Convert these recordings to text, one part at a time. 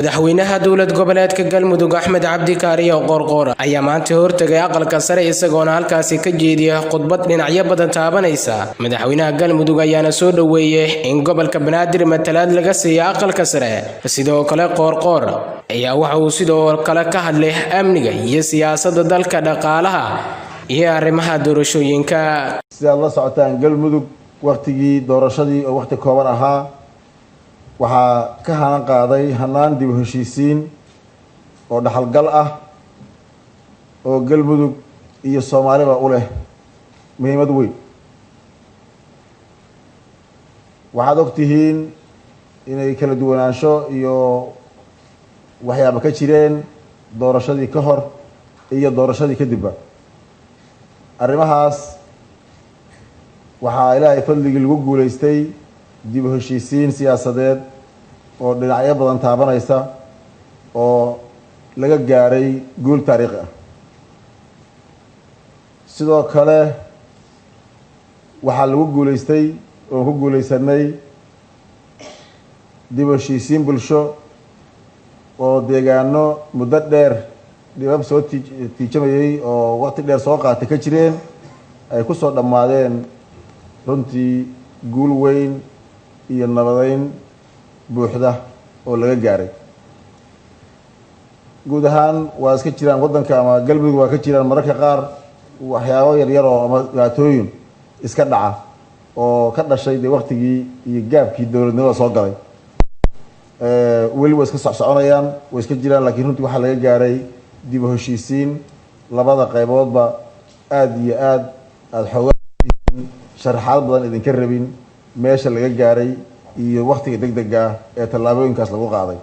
madaxweynaha dowlad goboleedka Galmudug Axmed Cabdi Kaariyo Qorqor ayaa maanta hortagay aqalka sare isagoona halkaasi ka jeediyay khudbad dhinacyo badan taabanaysa. Madaxweynaha Galmudug ayaana soo dhaweeyay in gobolka Banaadir matalaad laga siiyo aqalka sare. Sidoo kale Qorqor ayaa waxa uu sidoo kale ka hadlay amniga iyo siyaasadda dalka, dhaqaalaha iyo arrimaha doorashooyinka. sida la socotaan Galmudug waqtigii doorashadii oo waqti kooban ahaa waxaa ka hanan qaaday hanaan dib u heshiisiin oo dhaxalgal ah oo Galmudug iyo Soomaaliba u leh muhiimad weyn. waxaad ogtihiin inay kala duwanaansho iyo waxyaabo ka jireen doorashadii ka hor iyo doorashadii kadibba. arrimahaas waxaa Ilaahay fadligii lagu guuleystay dib u heshiisiin siyaasadeed oo dhinacyo badan taabanaysa oo laga gaaray guul taariikhi ah. sidoo kale waxaa lagu guuleystay oo ku guuleysanay dib u heshiisiin bulsho oo deegaano muddo dheer dhibab soo tiijamayay oo waqti dheer soo qaatay ka jireen ay ku soo dhammaadeen runtii guul weyn iyo nabadeyn buuxda oo laga gaaray. guud ahaan waa iska jiraan waddanka ama Galmudug waa ka jiraan mararka qaar waxyaabo yaryar oo ama dhibaatooyin iska dhaca oo ka dhashay dee waqtigii iyo gaabkii dowladnimada soo galay. weli way iska socsoconayaan, way iska jiraan, laakiin runtii waxaa laga gaaray dib u heshiisiin labada qayboodba aad iyo aad xoogaa sharaxaad badan idinka rabin meesha laga gaaray iyo waqtiga degdega ah ee tallaabooyinkaas lagu qaaday.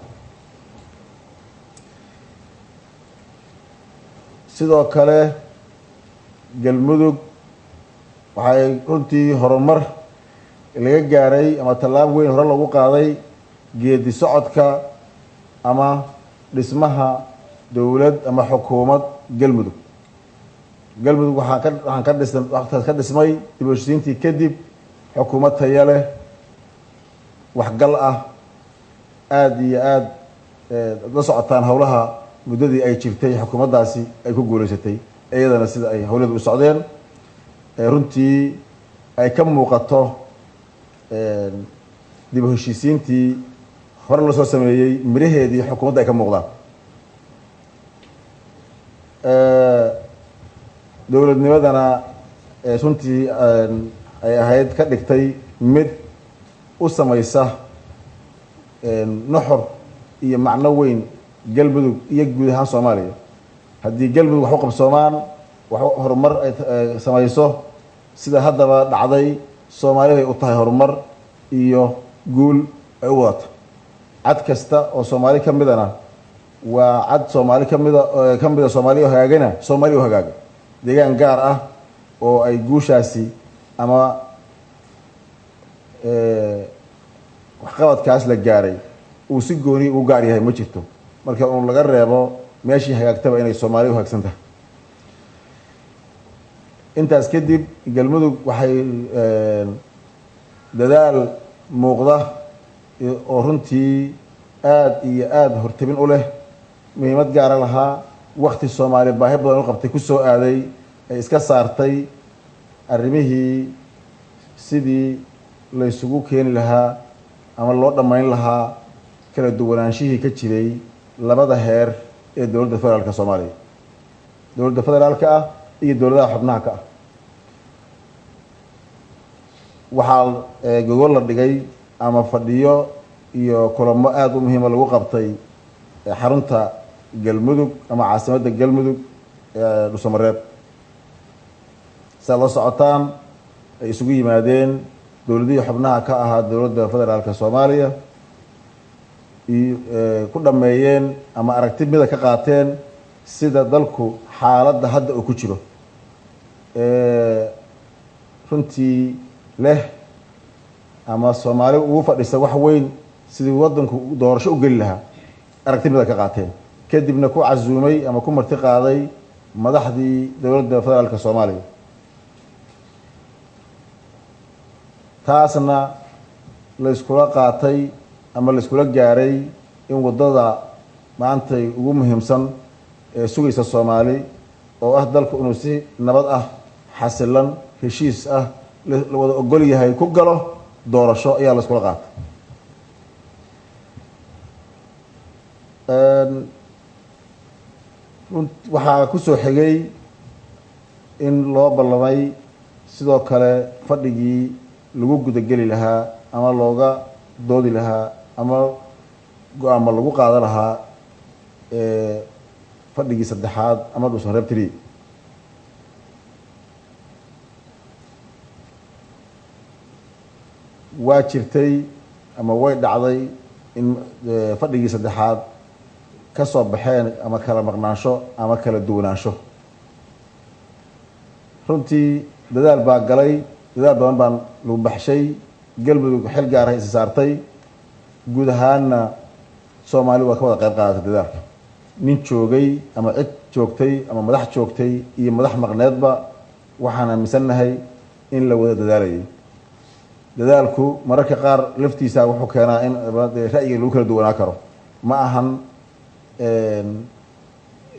sidoo kale Galmudug waxay runtii horumar laga gaaray ama tallaabo weyn hore lagu qaaday geedi socodka ama dhismaha dowlad ama xukuumad Galmudug. Galmudug waxaan ka dhismay dib u heshiisiintii kadib xukuumad tayo leh, waxgal ah, aad iyo aad la socotaan howlaha muddadii ay jirtay xukuumaddaasi ay ku guuleysatay iyadana sida ay howladu u socdeen runtii ay ka muuqato dib u heshiisiintii hore la soo sameeyey miraheedii xukuumadda ay ka muuqdaan. dowladnimadana runtii ay ahayd ka dhigtay mid u samaysa nuxur iyo macno weyn Galmudug iyo guud ahaan Soomaaliya. haddii Galmudug wax u qabsoomaan wax horumar ay samayso sida haddaba dhacday, Soomaaliya ay u tahay horumar iyo guul ay u wadato. cad kasta oo Soomaali ka midana waa cad Soomaali ka mida Soomaaliya hagaagana Soomaaliya u hagaaga. deegaan gaar ah oo ay guushaasi ama waxqabadkaas la gaaray uu si gooni u gaar yahay ma jirto, marka uun laga reebo meeshii hagaagtaba inay Soomaaliya u hagaagsan tahay. intaas kadib Galmudug waxay dadaal muuqda oo runtii aad iyo aad hortabin u leh, muhiimad gaara lahaa, waqti Soomaali baahi badan u qabtay ku soo aaday ay iska saartay arrimihii sidii la isugu keeni lahaa ama loo dhammayn lahaa kala duwanaanshihii ka jiray labada heer ee dowladda federaalka Soomaaliya, dowladda federaalka ah iyo dowladaha xubnaha ka ah. waxaa gogol la dhigay ama fadhiyo iyo kulamo aad u muhiima lagu qabtay xarunta Galmudug ama caasimadda Galmudug ee Dhuusamareeb. sidaad la socotaan ay isugu yimaadeen dowladihii xubnaha ka ahaa dowladda federaalka Soomaaliya ku dhameeyeen ama aragti mida ka qaateen sida dalku xaaladda hadda uu ku jiro runtii leh ama Soomaali ugu fadhisa wax weyn sidii waddanku doorasho u geli lahaa aragti mida ka qaateen, kadibna ku casuumay ama ku marti qaaday madaxdii dowladda federaalka Soomaaliya. taasna la iskula qaatay ama la iskula gaaray in wadada maantay ugu muhiimsan ee sugaysa Soomaali oo ah dalku inuu si nabad ah xasilan heshiis ah la wada ogol yahay ku galo doorasho ayaa la isku qaatay waxaa ku soo xigay in loo ballamay sidoo kale fadhigii lagu gudageli lahaa ama looga doodi lahaa ama go'aamo lagu qaadan lahaa fadhigii saddexaad ama dhuusan reeb 3 waa jirtay ama way dhacday in fadhigii saddexaad ka soo baxeen ama kala maqnaansho ama kala duwanaansho runtii dadaal baa galay dadaal badan baan lagu baxshay galmudug xil gaar ah is saartay guud ahaanna Soomaali waa ka wada qayb qaadatay dadaalka nin joogay ama cid joogtay ama madax joogtay iyo madax maqneedba waxaan aaminsanahay in la wada dadaalayay dadaalku mararka qaar laftiisa wuxuu keenaa in ra'yiga lagu kala duwanaa karo ma ahan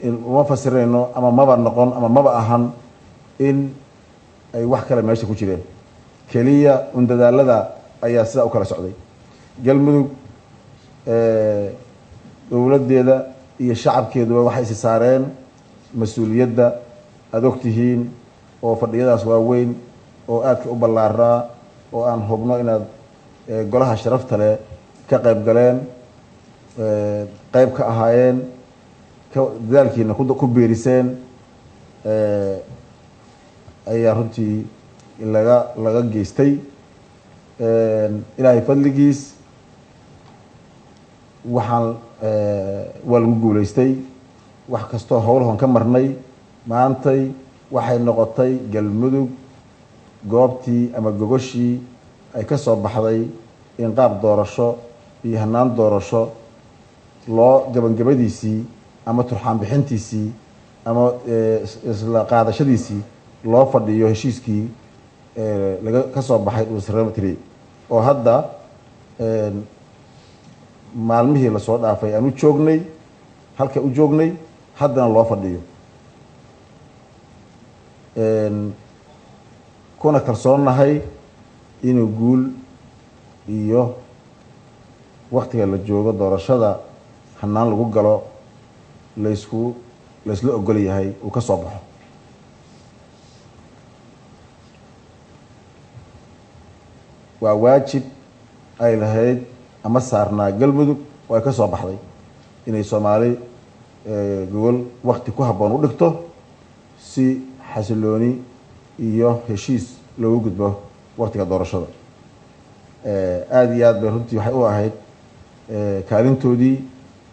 in uma fasirayno ama maba noqon ama maba ahan in ay wax kale meesha ku jireen kaliya un dadaalada ayaa sida u kala socday galmudug dowladeeda iyo shacabkeeduba waxay is saareen mas'uuliyadda aad ogtihiin oo fadhiyadaas waaweyn oo aadka u ballaaraa oo aan hubno inaad golaha sharafta leh ka qayb galeen qayb ka ahaayeen dadaalkiina ku beeriseen ayaa runtii laga geystay ilaahay fadligiis waxaan waa lagu guulaystay wax kastoo howlahan ka marnay maantay waxay noqotay galmudug goobtii ama gogoshii ay ka soo baxday in qaab doorasho iyo hanaan doorasho loo gabagabadiisii ama turxaan bixintiisii ama isla qaadashadiisii loo fadhiyo heshiiskii laga ka soo baxay dhuusreeb 3 oo hadda maalmihii la soo dhaafay aan u joognay halka u joognay haddana loo fadhiyo kuna kalsoonahay inuu guul iyo waqtiga la joogo doorashada hanaan lagu galo laysla ogol yahay uu ka soo baxo waa waajib ay lahayd ama saarnaa galmudug oo ay ka soo baxday inay Soomaali gobol waqti ku habboon u dhigto si xasilooni iyo heshiis loogu gudbo waqtiga doorashada aad iyo aad bay runtii waxay u ahayd kaalintoodii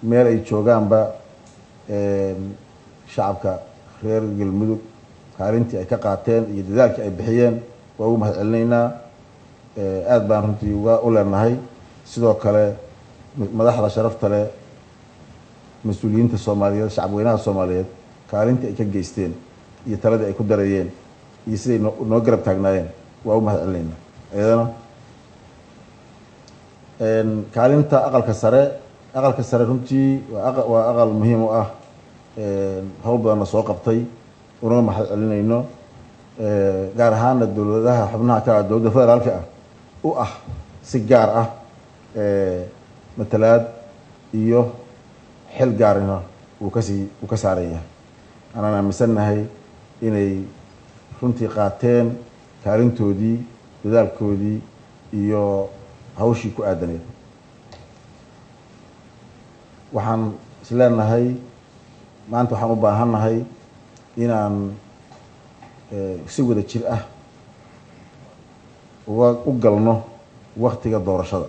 meel ay joogaanba shacabka reer galmudug kaalintii ay ka qaateen iyo dadaalkii ay bixiyeen waa ugu mahadcelinaynaa aad baan runtii u leenahay sidoo kale madaxda sharafta leh mas'uuliyiinta Soomaaliyeed shacabweynaha Soomaaliyeed kaalintii ay ka geysteen iyo taladii ay ku dareeyeen iyo siday noo garab taagnaayeen waa u mahadcelinaynaa iyadana kaalinta aqalka sare runtii waa aqal muhiim u ah howl badan la soo qabtay una mahadcelinayno gaar ahaana dowladaha xubnaha ka dowladda federaalka ah u ah si gaar ah matalaad iyo xil gaarina uu ka saaran yahay anaan aaminsanahay inay runtii qaateen kaalintoodii dadaalkoodii iyo hawshii ku aadaneed waxaan isleenahay maanta waxaan u baahannahay inaan si wada jir ah u galno waqtiga doorashada